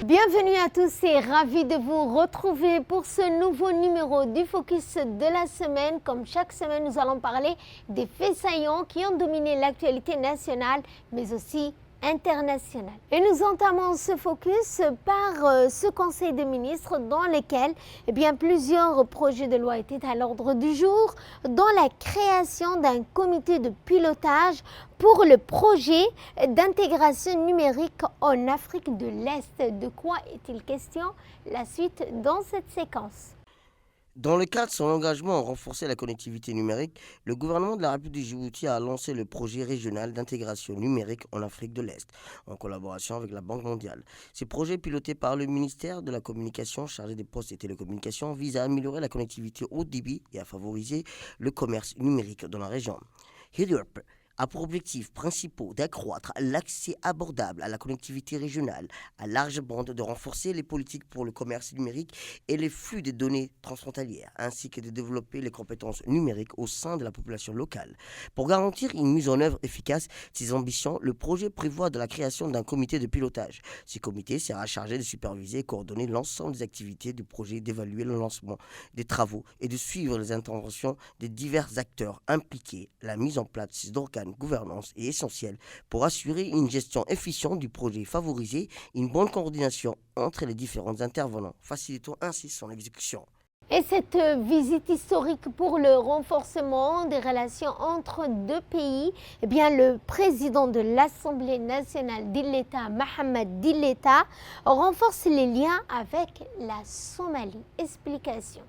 Bienvenue à tous et ravi de vous retrouver pour ce nouveau numéro du Focus de la semaine. Comme chaque semaine, nous allons parler des faits saillants qui ont dominé l'actualité nationale, mais aussi internationale. Et nous entamons ce focus par ce Conseil des ministres dans lequel plusieurs projets de loi étaient à l'ordre du jour, dont la création d'un comité de pilotage pour le projet d'intégration numérique en Afrique de l'Est. De quoi est-il question? La suite dans cette séquence. Dans le cadre de son engagement à renforcer la connectivité numérique, le gouvernement de la République du Djibouti a lancé le projet régional d'intégration numérique en Afrique de l'Est, en collaboration avec la Banque mondiale. Ce projet, piloté par le ministère de la Communication chargé des Postes et Télécommunications, vise à améliorer la connectivité haut débit et à favoriser le commerce numérique dans la région. HEDURP a pour objectifs principaux d'accroître l'accès abordable à la connectivité régionale à large bande, de renforcer les politiques pour le commerce numérique et les flux de données transfrontalières, ainsi que de développer les compétences numériques au sein de la population locale. Pour garantir une mise en œuvre efficace de ces ambitions, le projet prévoit de la création d'un comité de pilotage. Ce comité sera chargé de superviser et coordonner l'ensemble des activités du projet, d'évaluer le lancement des travaux et de suivre les interventions des divers acteurs impliqués. La mise en place d'organes gouvernance est essentielle pour assurer une gestion efficiente du projet et favoriser une bonne coordination entre les différents intervenants, facilitant ainsi son exécution. Et cette visite historique pour le renforcement des relations entre deux pays, le président de l'Assemblée nationale d'Illeta, Mohamed Dilleta, renforce les liens avec la Somalie. Explication.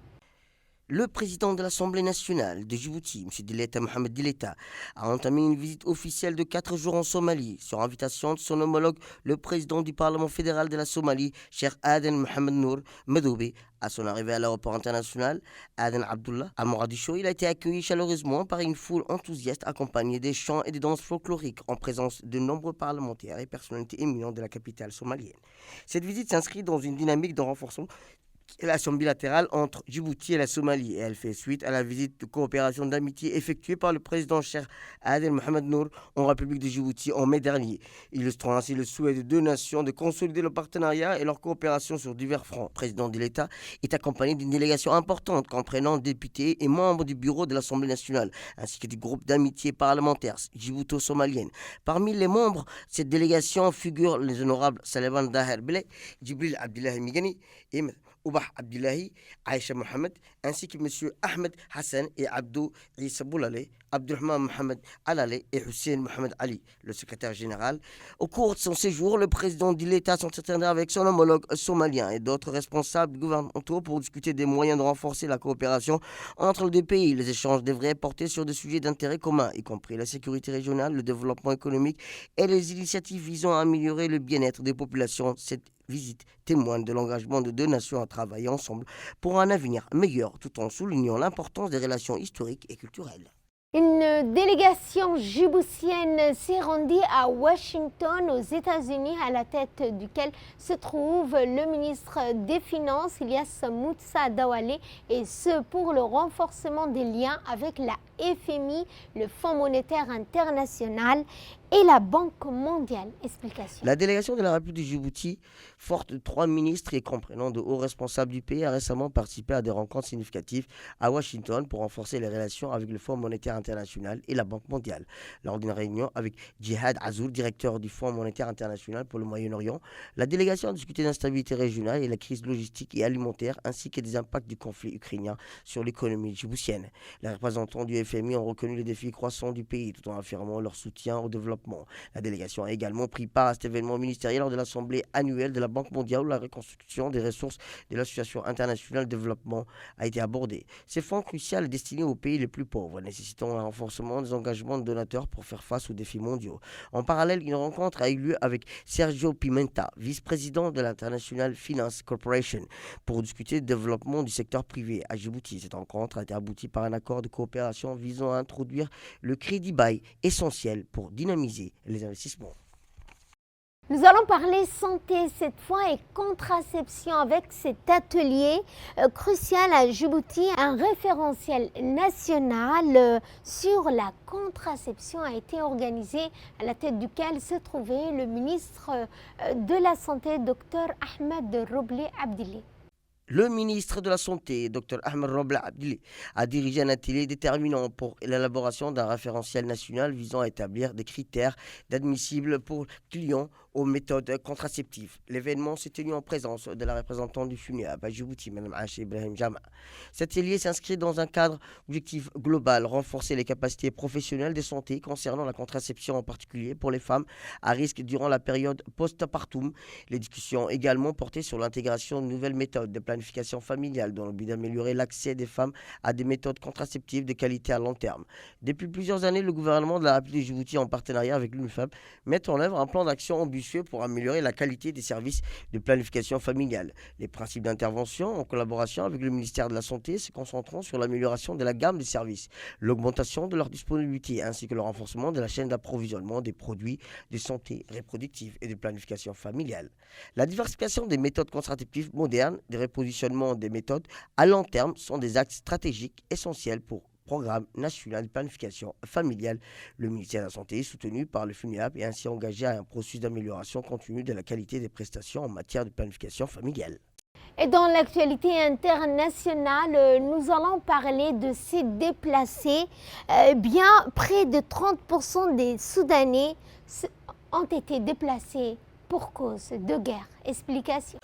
Le président de l'Assemblée nationale de Djibouti, M. Dilleta Mohamed Dilleta, a entamé une visite officielle de 4 jours en Somalie, sur invitation de son homologue, le président du Parlement fédéral de la Somalie, Cheikh Aden Mohamed Nour Medoube. À son arrivée à l'aéroport international, Aden Abdullah, à Mogadiscio, il a été accueilli chaleureusement par une foule enthousiaste accompagnée des chants et des danses folkloriques en présence de nombreux parlementaires et personnalités éminentes de la capitale somalienne. Cette visite s'inscrit dans une dynamique de renforcement relation bilatérale entre Djibouti et la Somalie, et elle fait suite à la visite de coopération d'amitié effectuée par le président Cheikh Adel Mohamed Nour en République de Djibouti en mai dernier, illustrant ainsi le souhait de deux nations de consolider le partenariat et leur coopération sur divers fronts. Le président de l'État est accompagné d'une délégation importante comprenant députés et membres du bureau de l'Assemblée nationale, ainsi que du groupe d'amitié parlementaire djibouto-somalienne. Parmi les membres de cette délégation figurent les honorables Saleban Daher Bele, Djibril Abdillahi Migani et Oubah Abdillahi, Aïcha Mohamed, ainsi que M. Ahmed Hassan et Abdou Issa Boulale, Abdurrahman Mohamed Alale et Hussein Mohamed Ali, le secrétaire général. Au cours de son séjour, le président de l'État s'entretiendra avec son homologue somalien et d'autres responsables gouvernementaux pour discuter des moyens de renforcer la coopération entre les deux pays. Les échanges devraient porter sur des sujets d'intérêt commun, y compris la sécurité régionale, le développement économique et les initiatives visant à améliorer le bien-être des populations. Cette visite témoigne de l'engagement de deux nations à travailler ensemble pour un avenir meilleur, tout en soulignant l'importance des relations historiques et culturelles. Une délégation djiboutienne s'est rendue à Washington, aux États-Unis, à la tête duquel se trouve le ministre des Finances, Ilyas Moussa Dawale, et ce pour le renforcement des liens avec la FMI, le Fonds monétaire international et la Banque mondiale. Explication. La délégation de la République du Djibouti, forte de 3 ministres et comprenant de hauts responsables du pays, a récemment participé à des rencontres significatives à Washington pour renforcer les relations avec le Fonds monétaire international et la Banque mondiale. Lors d'une réunion avec Djihad Azoul, directeur du Fonds monétaire international pour le Moyen-Orient, la délégation a discuté d'instabilité régionale et la crise logistique et alimentaire, ainsi que des impacts du conflit ukrainien sur l'économie djiboutienne. Les représentants du FMI ont reconnu les défis croissants du pays tout en affirmant leur soutien au développement. La délégation a également pris part à cet événement ministériel lors de l'Assemblée annuelle de la Banque mondiale où la reconstruction des ressources de l'Association internationale de développement a été abordée. Ces fonds cruciaux destinés aux pays les plus pauvres, nécessitant un renforcement des engagements de donateurs pour faire face aux défis mondiaux. En parallèle, une rencontre a eu lieu avec Sergio Pimenta, vice-président de l'International Finance Corporation, pour discuter du développement du secteur privé à Djibouti. Cette rencontre a été aboutie par un accord de coopération visant à introduire le crédit bail essentiel pour dynamiser les investissements. Nous allons parler santé cette fois et contraception avec cet atelier crucial à Djibouti. Un référentiel national sur la contraception a été organisé, à la tête duquel se trouvait le ministre de la Santé, Dr Ahmed Roble Abdili. Le ministre de la Santé, Dr Ahmed Roble Abdili, a dirigé un atelier déterminant pour l'élaboration d'un référentiel national visant à établir des critères d'admissibles pour clients aux méthodes contraceptives. L'événement s'est tenu en présence de la représentante du FUNEAB à Djibouti, Mme Ache Ibrahim Jama. Cet atelier s'inscrit dans un cadre objectif global, renforcer les capacités professionnelles de santé concernant la contraception, en particulier pour les femmes à risque durant la période post-partum. Les discussions ont également porté sur l'intégration de nouvelles méthodes de planification familiale dans le but d'améliorer l'accès des femmes à des méthodes contraceptives de qualité à long terme. Depuis plusieurs années, le gouvernement de la République de Djibouti, en partenariat avec l'UNIFEM, met en œuvre un plan d'action ambitieux pour améliorer la qualité des services de planification familiale. Les principes d'intervention, en collaboration avec le ministère de la Santé, se concentreront sur l'amélioration de la gamme des services, l'augmentation de leur disponibilité, ainsi que le renforcement de la chaîne d'approvisionnement des produits de santé reproductive et de planification familiale. La diversification des méthodes contraceptives modernes, des repositionnements des méthodes à long terme sont des axes stratégiques essentiels pour programme national de planification familiale. Le ministère de la Santé, soutenu par le FUNEAB, est ainsi engagé à un processus d'amélioration continue de la qualité des prestations en matière de planification familiale. Et dans l'actualité internationale, nous allons parler de ces déplacés. Bien près de 30% des Soudanais ont été déplacés pour cause de guerre. Explication.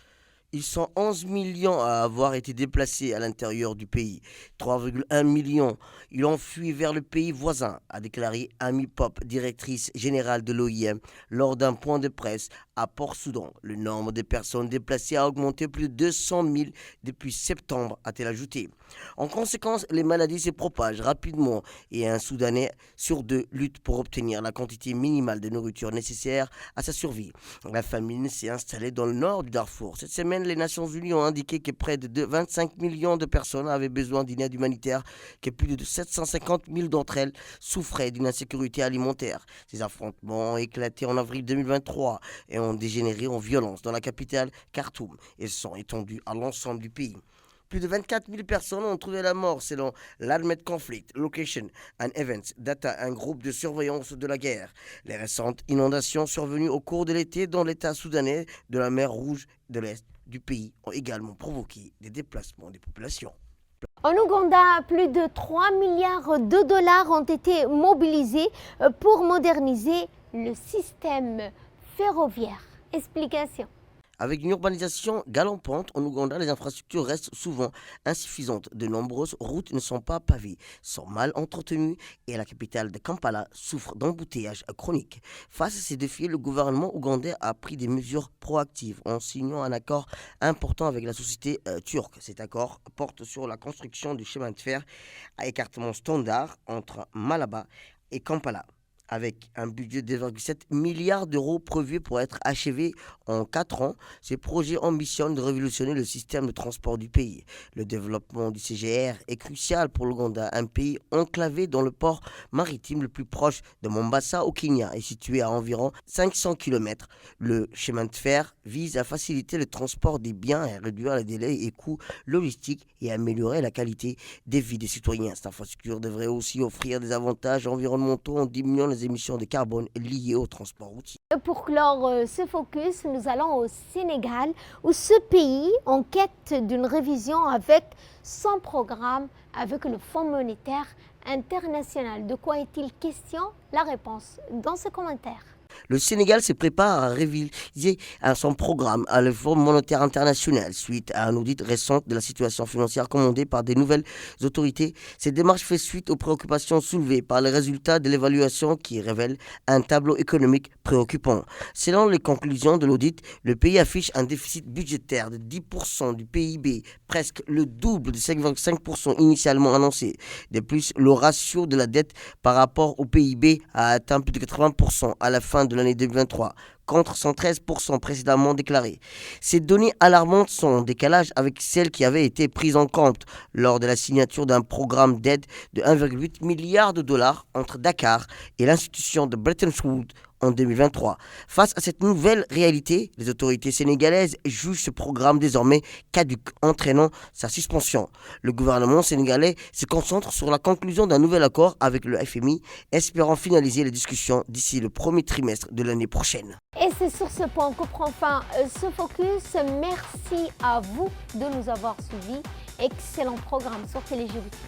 Ils sont 11 millions à avoir été déplacés à l'intérieur du pays. 3,1 millions, ils ont fui vers le pays voisin, a déclaré Amy Pop, directrice générale de l'OIM, lors d'un point de presse à Port-Soudan. Le nombre de personnes déplacées a augmenté plus de 200 000 depuis septembre, a-t-elle ajouté. En conséquence, les maladies se propagent rapidement et un Soudanais sur deux lutte pour obtenir la quantité minimale de nourriture nécessaire à sa survie. La famine s'est installée dans le nord du Darfour. Cette semaine, les Nations Unies ont indiqué que près de 25 millions de personnes avaient besoin d'une aide humanitaire, que plus de 750 000 d'entre elles souffraient d'une insécurité alimentaire. Ces affrontements ont éclaté en avril 2023 et ont dégénéré en violence dans la capitale Khartoum et sont étendus à l'ensemble du pays. Plus de 24 000 personnes ont trouvé la mort selon l'Armed Conflict Location and Events, data un groupe de surveillance de la guerre. Les récentes inondations survenues au cours de l'été dans l'état soudanais de la mer Rouge de l'Est du pays ont également provoqué des déplacements des populations. En Ouganda, plus de 3 milliards de dollars ont été mobilisés pour moderniser le système ferroviaire. Explication. Avec une urbanisation galopante en Ouganda, les infrastructures restent souvent insuffisantes. De nombreuses routes ne sont pas pavées, sont mal entretenues et la capitale de Kampala souffre d'embouteillages chroniques. Face à ces défis, le gouvernement ougandais a pris des mesures proactives en signant un accord important avec la société turque. Cet accord porte sur la construction du chemin de fer à écartement standard entre Malaba et Kampala, avec un budget de 2,7 milliards d'euros prévu pour être achevé en 4 ans. Ces projets ambitionnent de révolutionner le système de transport du pays. Le développement du CGR est crucial pour l'Ouganda, un pays enclavé dans le port maritime le plus proche de Mombasa au Kenya et situé à environ 500 km. Le chemin de fer vise à faciliter le transport des biens et à réduire les délais et coûts logistiques et à améliorer la qualité des vies des citoyens. Cette infrastructure devrait aussi offrir des avantages environnementaux en diminuant les émissions de carbone liées au transport routier. Pour clore ce focus, nous allons au Sénégal, où ce pays, en quête d'une révision avec son programme avec le Fonds monétaire international. De quoi est-il question? La réponse dans ce commentaire. Le Sénégal se prépare à réviser son programme à le Fonds monétaire international suite à un audit récent de la situation financière commandé par des nouvelles autorités. Cette démarche fait suite aux préoccupations soulevées par les résultats de l'évaluation qui révèlent un tableau économique préoccupant. Selon les conclusions de l'audit, le pays affiche un déficit budgétaire de 10% du PIB, presque le double de 5,5% initialement annoncé. De plus, le ratio de la dette par rapport au PIB a atteint plus de 80% à la fin de l'année 2023. contre 113% précédemment déclarés. Ces données alarmantes sont en décalage avec celles qui avaient été prises en compte lors de la signature d'un programme d'aide de 1,8 milliard de dollars entre Dakar et l'institution de Bretton Woods en 2023. Face à cette nouvelle réalité, les autorités sénégalaises jugent ce programme désormais caduc, entraînant sa suspension. Le gouvernement sénégalais se concentre sur la conclusion d'un nouvel accord avec le FMI, espérant finaliser les discussions d'ici le premier trimestre de l'année prochaine. Et c'est sur ce point que prend fin ce focus. Merci à vous de nous avoir suivis. Excellent programme sur Télé Djibouti.